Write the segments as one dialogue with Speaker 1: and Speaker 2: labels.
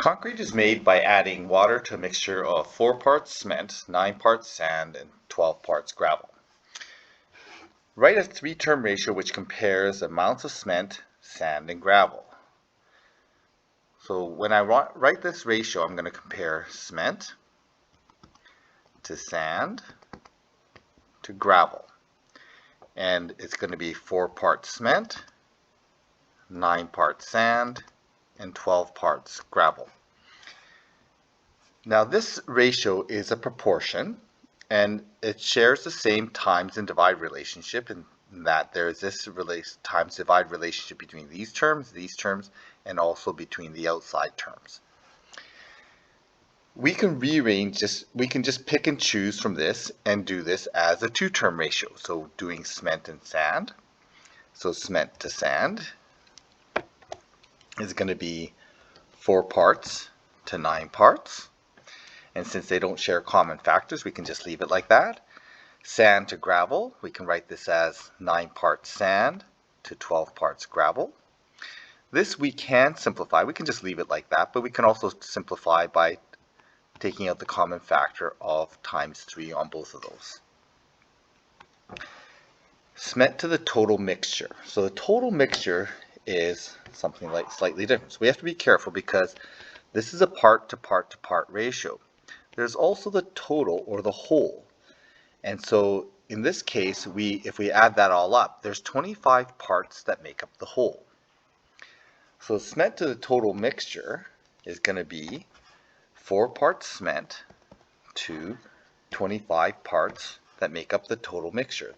Speaker 1: Concrete is made by adding water to a mixture of 4 parts cement, 9 parts sand, and 12 parts gravel. Write a 3-term ratio which compares amounts of cement, sand, and gravel. So when I write this ratio, I'm going to compare cement to sand to gravel. And it's going to be 4 parts cement, 9 parts sand, and 12 parts gravel. Now this ratio is a proportion, and it shares the same times and divide relationship in that there is this times divide relationship between these terms, and also between the outside terms. We can rearrange this, we can just pick and choose from this and do this as a 2-term ratio. So doing cement and sand, so cement to sand is going to be 4 parts to 9 parts. And since they don't share common factors, we can just leave it like that. Sand to gravel, we can write this as 9 parts sand to 12 parts gravel. This we can simplify. We can just leave it like that, but we can also simplify by taking out the common factor of times 3 on both of those. Cement to the total mixture. So the total mixture is something like slightly different. So we have to be careful because this is a part to part to part ratio. There's also the total or the whole. And so in this case, if we add that all up, there's 25 parts that make up the whole. So cement to the total mixture is going to be 4 parts cement to 25 parts that make up the total mixture,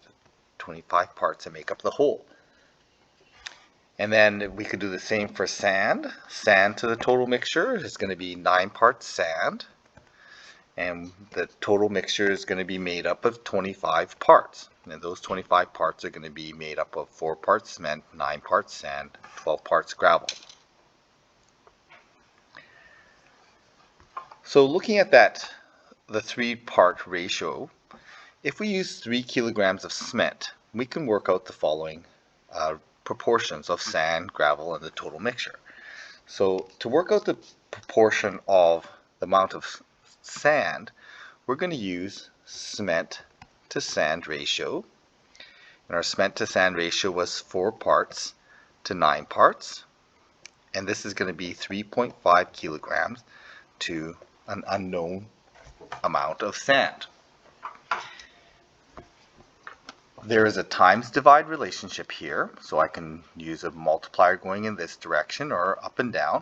Speaker 1: 25 parts that make up the whole. And then we could do the same for sand. Sand to the total mixture is going to be 9 parts sand, and the total mixture is going to be made up of 25 parts. And those 25 parts are going to be made up of 4 parts cement, 9 parts sand, 12 parts gravel. So looking at that, the 3-part ratio, if we use 3 kilograms of cement, we can work out the following proportions of sand, gravel, and the total mixture. So to work out the proportion of the amount of sand, we're going to use cement to sand ratio. And our cement to sand ratio was 4 parts to 9 parts. And this is going to be 3.5 kilograms to an unknown amount of sand. There is a times divide relationship here, so I can use a multiplier going in this direction or up and down.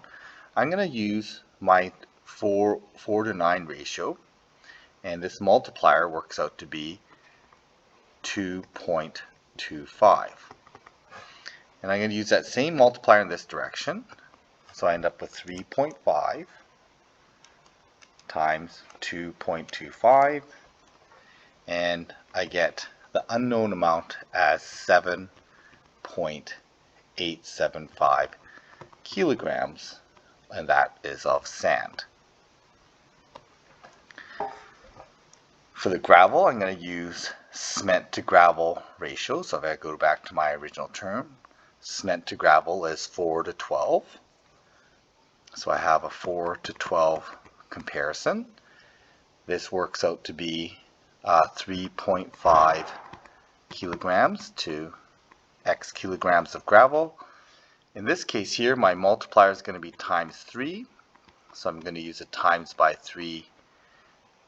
Speaker 1: I'm going to use my 4 to 9 ratio, and this multiplier works out to be 2.25. And I'm going to use that same multiplier in this direction, so I end up with 3.5 times 2.25, and I get the unknown amount as 7.875 kilograms, and that is of sand. For the gravel, I'm going to use cement to gravel ratio. So if I go back to my original term, cement to gravel is 4 to 12. So I have a 4 to 12 comparison. This works out to be 3.5 kilograms to X kilograms of gravel. In this case here, my multiplier is going to be times 3. So I'm going to use a times by 3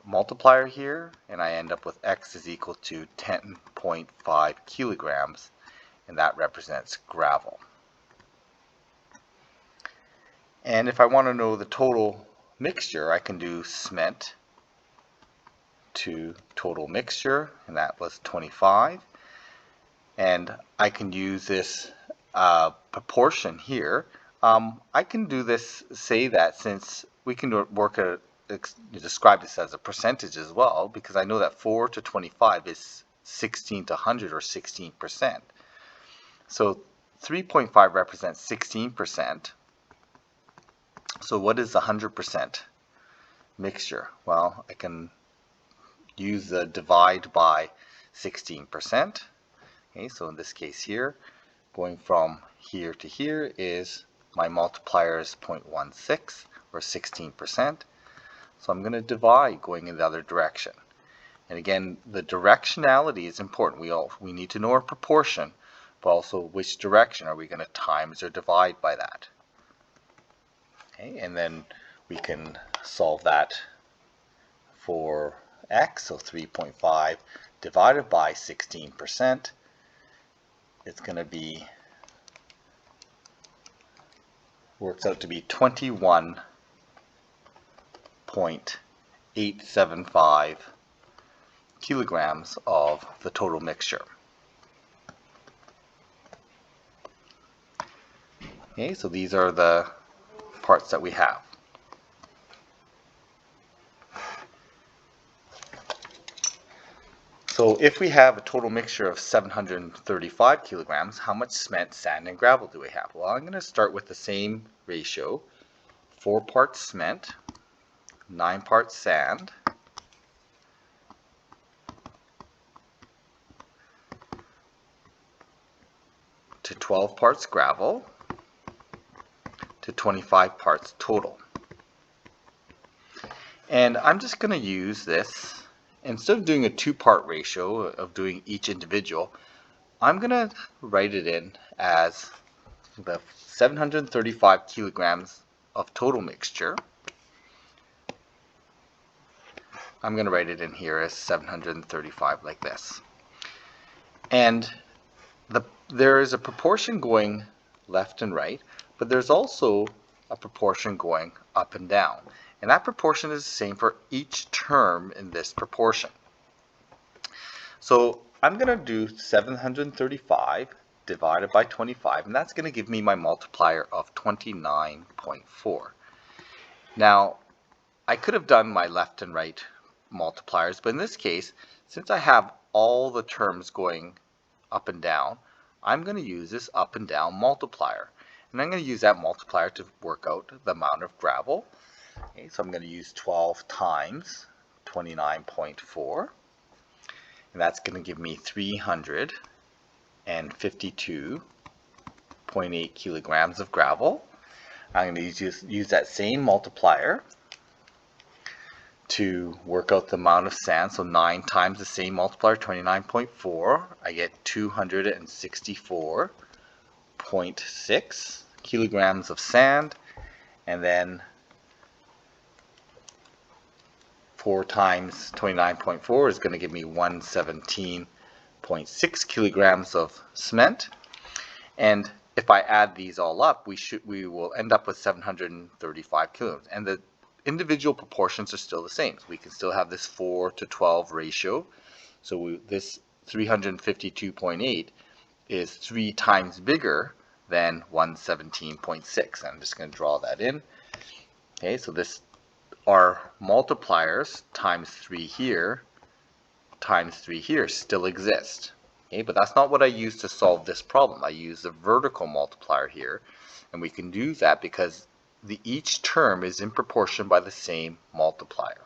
Speaker 1: multiplier here, and I end up with X is equal to 10.5 kilograms, and that represents gravel. And if I want to know the total mixture, I can do cement to total mixture, and that was 25. And I can use this proportion here. I can do this, say that since we can describe this as a percentage as well, because I know that 4 to 25 is 16 to 100 or 16%. So 3.5 represents 16%. So what is 100% mixture? Well, I can use the divide by 16%. Okay, so in this case here, going from here to here is my multiplier is 0.16, or 16%. So I'm going to divide going in the other direction. And again, the directionality is important. We need to know our proportion, but also which direction are we going to times or divide by that. Okay, and then we can solve that for x, so 3.5 divided by 16%. It's going to be, works out to be 21.875 kilograms of the total mixture. Okay, so these are the parts that we have. So if we have a total mixture of 735 kilograms, how much cement, sand, and gravel do we have? Well, I'm going to start with the same ratio. 4 parts cement, 9 parts sand, to 12 parts gravel, to 25 parts total. And I'm just going to use this, instead of doing a 2-part ratio of doing each individual, I'm going to write it in as the 735 kilograms of total mixture. I'm going to write it in here as 735 like this. And there is a proportion going left and right, but there's also a proportion going up and down. And that proportion is the same for each term in this proportion. So I'm going to do 735 divided by 25, and that's going to give me my multiplier of 29.4. Now, I could have done my left and right multipliers, but in this case, since I have all the terms going up and down, I'm going to use this up and down multiplier. And I'm going to use that multiplier to work out the amount of gravel. Okay, so I'm going to use 12 times 29.4. And that's going to give me 352.8 kilograms of gravel. I'm going to use that same multiplier to work out the amount of sand. So 9 times the same multiplier, 29.4, I get 264.6 kilograms of sand. And then 4 times 29.4 is going to give me 117.6 kilograms of cement. And if I add these all up, we will end up with 735 kilograms. And the individual proportions are still the same. So we can still have this 4 to 12 ratio. So this 352.8 is 3 times bigger than 117.6. I'm just going to draw that in. Okay, so our multipliers times 3 here times 3 here still exist. Okay, but that's not what I used to solve this problem. I used the vertical multiplier here, and we can do that because each term is in proportion by the same multiplier.